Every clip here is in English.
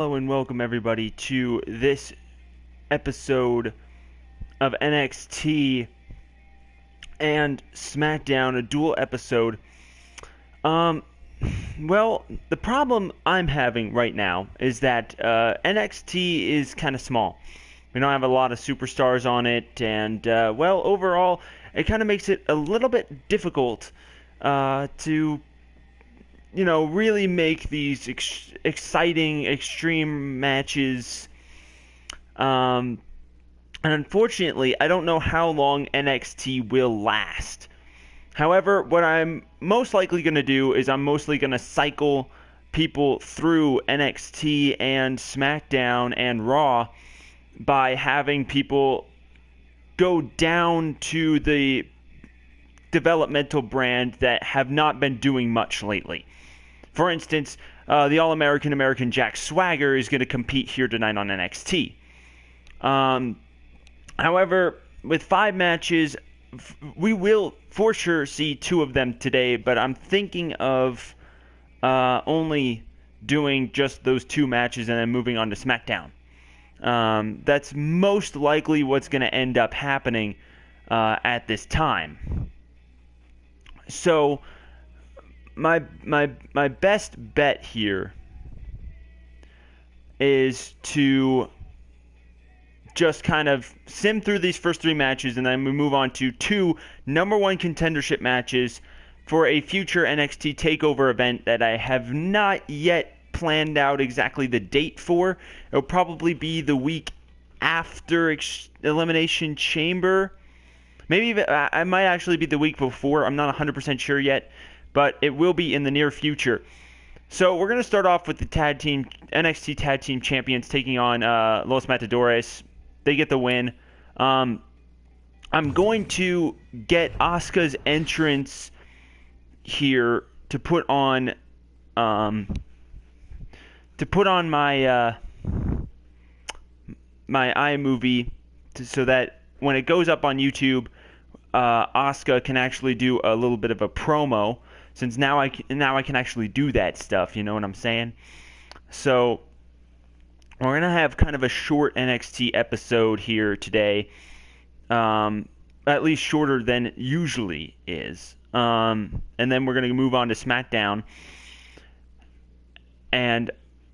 Hello and welcome everybody to this episode of NXT and SmackDown, a dual episode. Well, the problem I'm having right now is that NXT is kind of small. We don't have a lot of superstars on it, and overall, it kind of makes it a little bit difficult to really make these exciting, extreme matches. And unfortunately, I don't know how long NXT will last. However, what I'm most likely going to do is I'm mostly going to cycle people through NXT and SmackDown and Raw by having people go down to the developmental brand that have not been doing much lately. For instance, the All-American American Jack Swagger is going to compete here tonight on NXT. However, with 5 matches, we will for sure see 2 of them today, but I'm thinking of only doing just those 2 matches and then moving on to SmackDown. That's most likely what's going to end up happening at this time. So my best bet here is to just kind of sim through these first 3 matches, and then we move on to 2 number 1 contendership matches for a future NXT TakeOver event that I have not yet planned out exactly the date for. It'll probably be the week after Elimination Chamber. Maybe I might actually be the week before. I'm not 100% sure yet, but it will be in the near future. So we're going to start off with the NXT Tag Team Champions taking on Los Matadores. They get the win. I'm going to get Asuka's entrance here to put on my iMovie so that when it goes up on YouTube, Asuka can actually do a little bit of a promo, since now I can actually do that stuff, you know what I'm saying? So we're going to have kind of a short NXT episode here today, at least shorter than it usually is. And then we're going to move on to SmackDown. And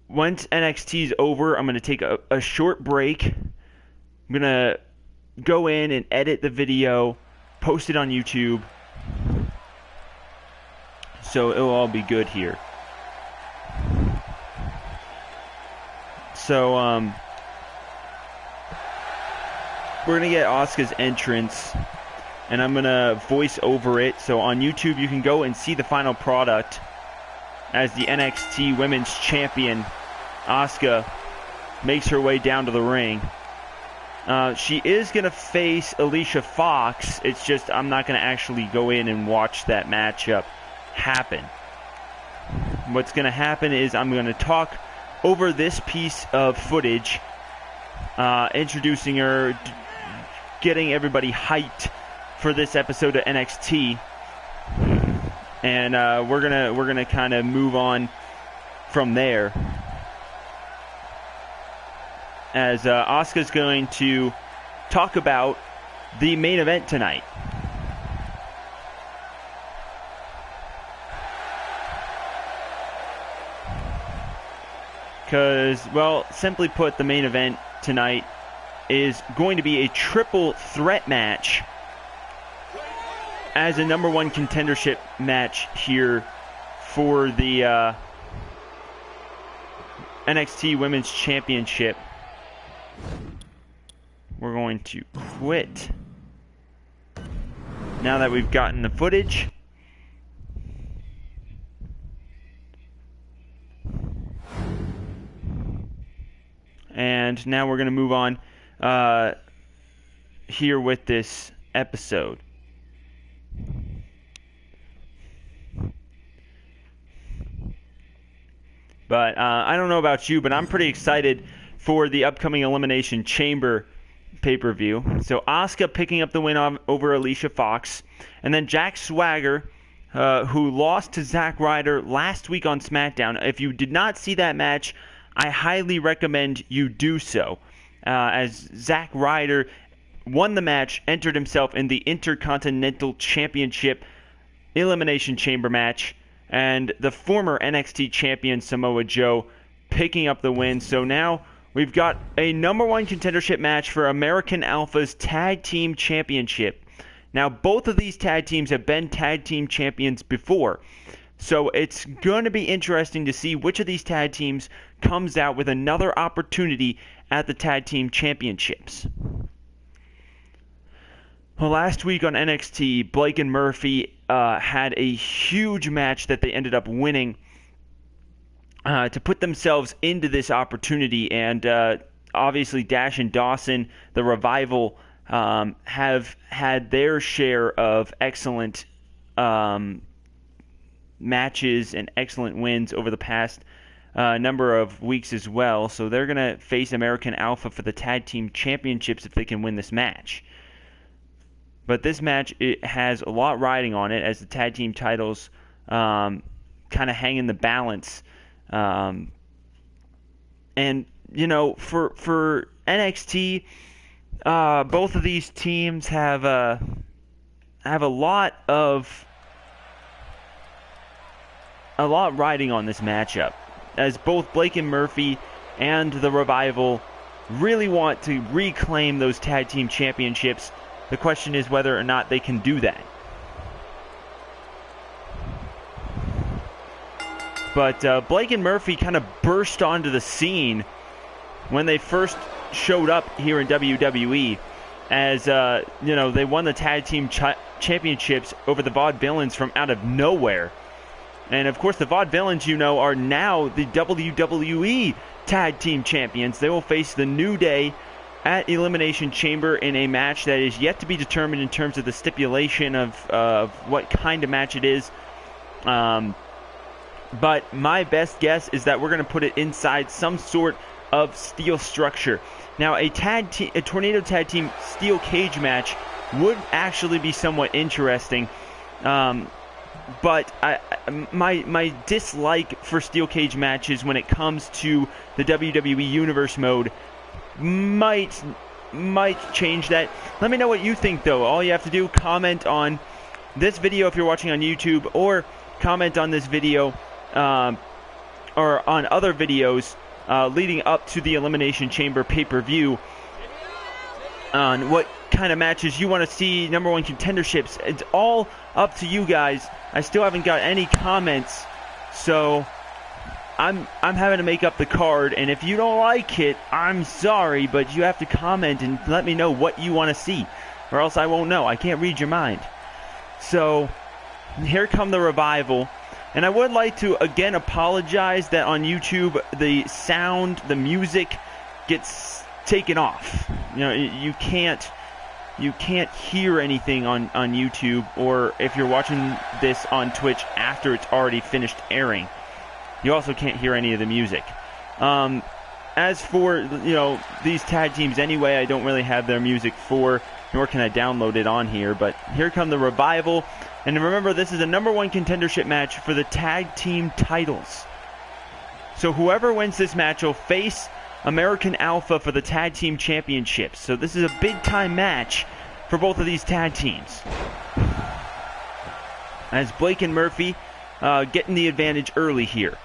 once NXT is over, I'm going to take a short break. I'm going to go in and edit the video, post it on YouTube, so it'll all be good here. So, we're going to get Asuka's entrance, and I'm going to voice over it. So on YouTube, you can go and see the final product as the NXT Women's Champion, Asuka, makes her way down to the ring. She is going to face Alicia Fox. It's just I'm not going to actually go in and watch that matchup happen. What's going to happen is I'm going to talk over this piece of footage, introducing her, getting everybody hyped for this episode of NXT, and we're gonna kind of move on from there, as Asuka's going to talk about the main event tonight. Because, well, simply put, the main event tonight is going to be a triple threat match as a number 1 contendership match here for the NXT Women's Championship. We're going to quit now that we've gotten the footage. And now we're going to move on here with this episode. But I don't know about you, but I'm pretty excited for the upcoming Elimination Chamber pay-per-view. So Asuka picking up the win over Alicia Fox. And then Jack Swagger, who lost to Zack Ryder last week on SmackDown. If you did not see that match, I highly recommend you do so, as Zack Ryder won the match, entered himself in the Intercontinental Championship Elimination Chamber match, and the former NXT champion Samoa Joe picking up the win. So now we've got a number one contendership match for American Alpha's Tag Team Championship. Now, both of these tag teams have been tag team champions before, so it's going to be interesting to see which of these tag teams comes out with another opportunity at the tag team championships. Well, last week on NXT, Blake and Murphy had a huge match that they ended up winning to put themselves into this opportunity. And obviously, Dash and Dawson, the Revival, have had their share of excellent matches and excellent wins over the past number of weeks as well. So they're going to face American Alpha for the Tag Team Championships if they can win this match. But this match, it has a lot riding on it as the tag team titles kind of hang in the balance. And, you know, for NXT, both of these teams have a lot riding on this matchup, as both Blake and Murphy and the Revival really want to reclaim those tag team championships. The question is whether or not they can do that. But Blake and Murphy kind of burst onto the scene when they first showed up here in WWE, as you know, they won the tag team championships over the Vaudevillains from out of nowhere. And of course, the Vaudevillains, you know, are now the WWE tag team champions. They will face the New Day at Elimination Chamber in a match that is yet to be determined in terms of the stipulation of what kind of match it is. But my best guess is that we're going to put it inside some sort of steel structure. Now, a tornado tag team steel cage match would actually be somewhat interesting. But my dislike for steel cage matches when it comes to the WWE Universe mode might change that. Let me know what you think, though. All you have to do, comment on this video if you're watching on YouTube, or comment on this video or on other videos leading up to the Elimination Chamber pay-per-view on what kind of matches you want to see, number one contenderships. It's all up to you guys. I still haven't got any comments, so I'm having to make up the card, and if you don't like it, I'm sorry, but you have to comment and let me know what you want to see, or else I won't know. I can't read your mind. So, here come the Revival, and I would like to again apologize that on YouTube the sound, the music gets taken off. You know, you can't hear anything on YouTube, or if you're watching this on Twitch after it's already finished airing. You also can't hear any of the music. As for, you know, these tag teams anyway, I don't really have their music for, nor can I download it on here. But here come the Revival. And remember, this is a number one contendership match for the tag team titles. So whoever wins this match will face American Alpha for the tag team championships. So this is a big time match for both of these tag teams, as Blake and Murphy getting the advantage early here.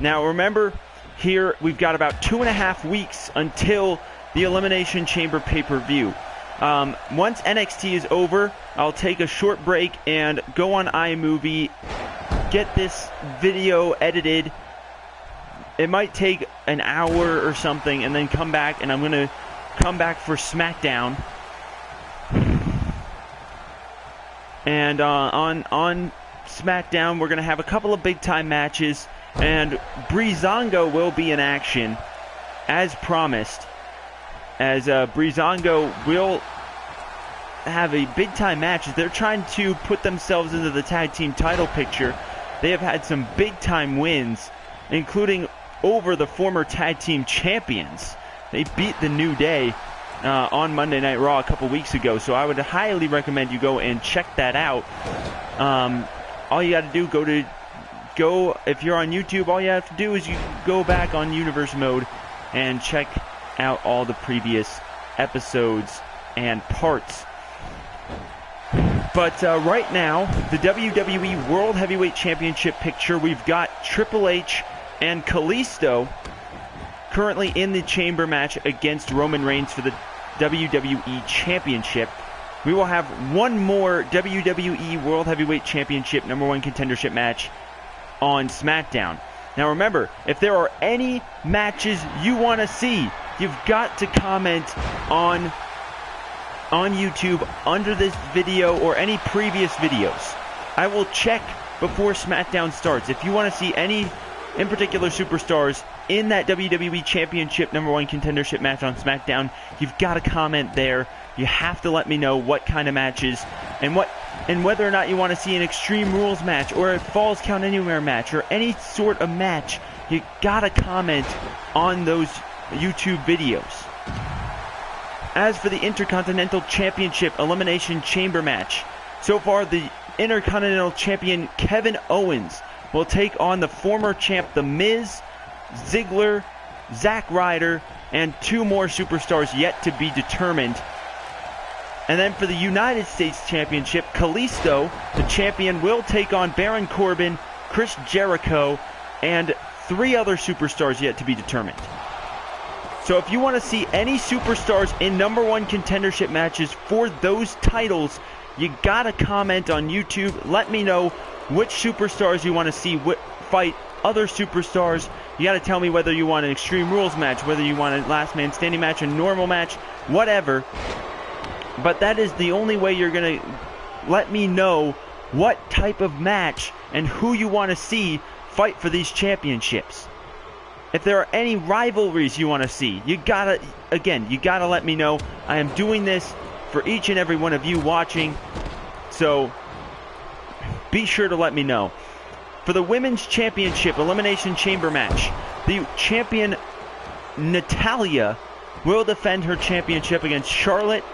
Now remember, here we've got about 2.5 weeks until the Elimination Chamber pay-per-view. Once NXT is over, I'll take a short break and go on iMovie, get this video edited. It might take an hour or something, and then come back, and I'm going to come back for SmackDown. And on SmackDown, we're going to have a couple of big-time matches, and Breezango will be in action, as promised, as Breezango will have a big-time match. They're trying to put themselves into the tag team title picture. They have had some big-time wins, including over the former tag team champions. They beat the New Day on Monday Night Raw a couple weeks ago, so I would highly recommend you go and check that out. All you got to do, go to if you're on YouTube, all you have to do is you go back on Universe Mode and check out all the previous episodes and parts. But right now, the WWE World Heavyweight Championship picture, we've got Triple H and Kalisto currently in the chamber match against Roman Reigns for the WWE Championship. We will have one more WWE World Heavyweight Championship #1 contendership match on SmackDown. Now remember, if there are any matches you want to see, you've got to comment on YouTube under this video or any previous videos. I will check before SmackDown starts. If you want to see any in particular superstars in that WWE Championship #1 contendership match on SmackDown, you've got to comment there. You have to let me know what kind of matches and whether or not you want to see an Extreme Rules match or a Falls Count Anywhere match or any sort of match. You got to comment on those YouTube videos. As for the Intercontinental Championship Elimination Chamber match, so far the Intercontinental Champion Kevin Owens will take on the former champ The Miz, Ziggler, Zack Ryder, and 2 more superstars yet to be determined. And then for the United States Championship, Kalisto, the champion, will take on Baron Corbin, Chris Jericho, and 3 other superstars yet to be determined. So if you want to see any superstars in #1 contendership matches for those titles, you gotta comment on YouTube. Let me know which superstars you want to see fight other superstars. You gotta tell me whether you want an Extreme Rules match, whether you want a Last Man Standing match, a normal match, whatever. But that is the only way you're gonna let me know what type of match and who you want to see fight for these championships. If there are any rivalries you want to see, you gotta let me know. I am doing this for each and every one of you watching, so be sure to let me know. For the Women's Championship Elimination Chamber match, the champion Natalya will defend her championship against Charlotte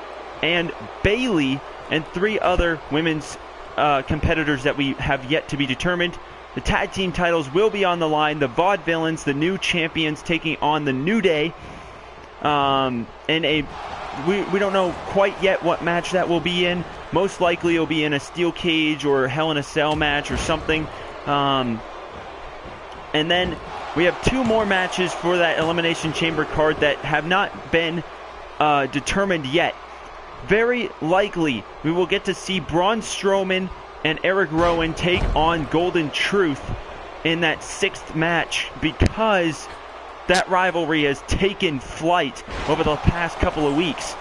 and Bayley and 3 other women's competitors that we have yet to be determined. The tag team titles will be on the line. The Vaudevillains, the new champions, taking on the New Day. We don't know quite yet what match that will be in. Most likely it'll be in a steel cage or Hell in a Cell match or something. And then we have 2 more matches for that Elimination Chamber card that have not been determined yet. Very likely we will get to see Braun Strowman and Eric Rowan take on Golden Truth in that 6th match, because that rivalry has taken flight over the past couple of weeks.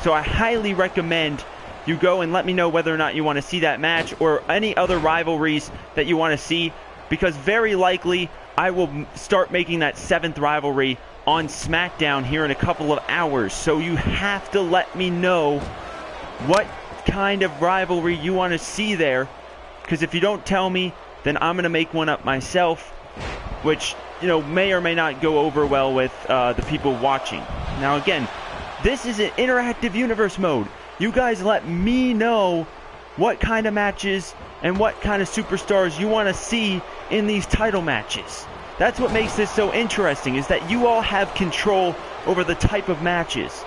So I highly recommend you go and let me know whether or not you want to see that match or any other rivalries that you want to see, because very likely I will start making that 7th rivalry on SmackDown here in a couple of hours. So you have to let me know what kind of rivalry you want to see there, because if you don't tell me, then I'm going to make one up myself, which, you know, may or may not go over well with the people watching. Now again, this is an interactive universe mode. You guys let me know what kind of matches and what kind of superstars you want to see in these title matches. That's what makes this so interesting, is that you all have control over the type of matches,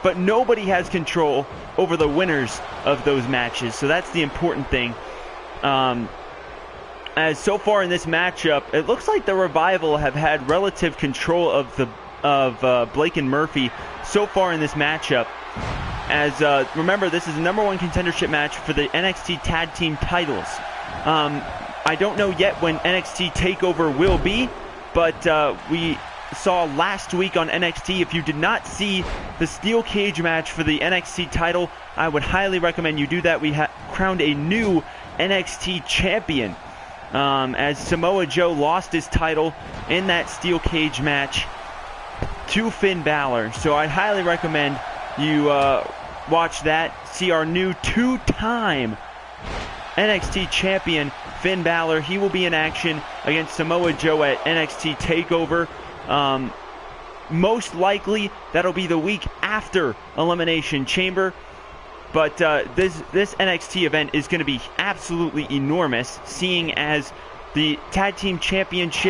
but nobody has control over the winners of those matches. So that's the important thing. As so far in this matchup, it looks like the Revival have had relative control of Blake and Murphy so far in this matchup. As remember, this is a #1 contendership match for the NXT Tag Team titles. I don't know yet when NXT TakeOver will be, but we saw last week on NXT. If you did not see the steel cage match for the NXT title, I would highly recommend you do that. We crowned a new NXT champion, as Samoa Joe lost his title in that steel cage match to Finn Balor. So I'd highly recommend you watch that, see our new 2-time NXT champion Finn Balor. He will be in action against Samoa Joe at NXT TakeOver. Most likely that'll be the week after Elimination Chamber. But this NXT event is going to be absolutely enormous, seeing as the Tag Team Championship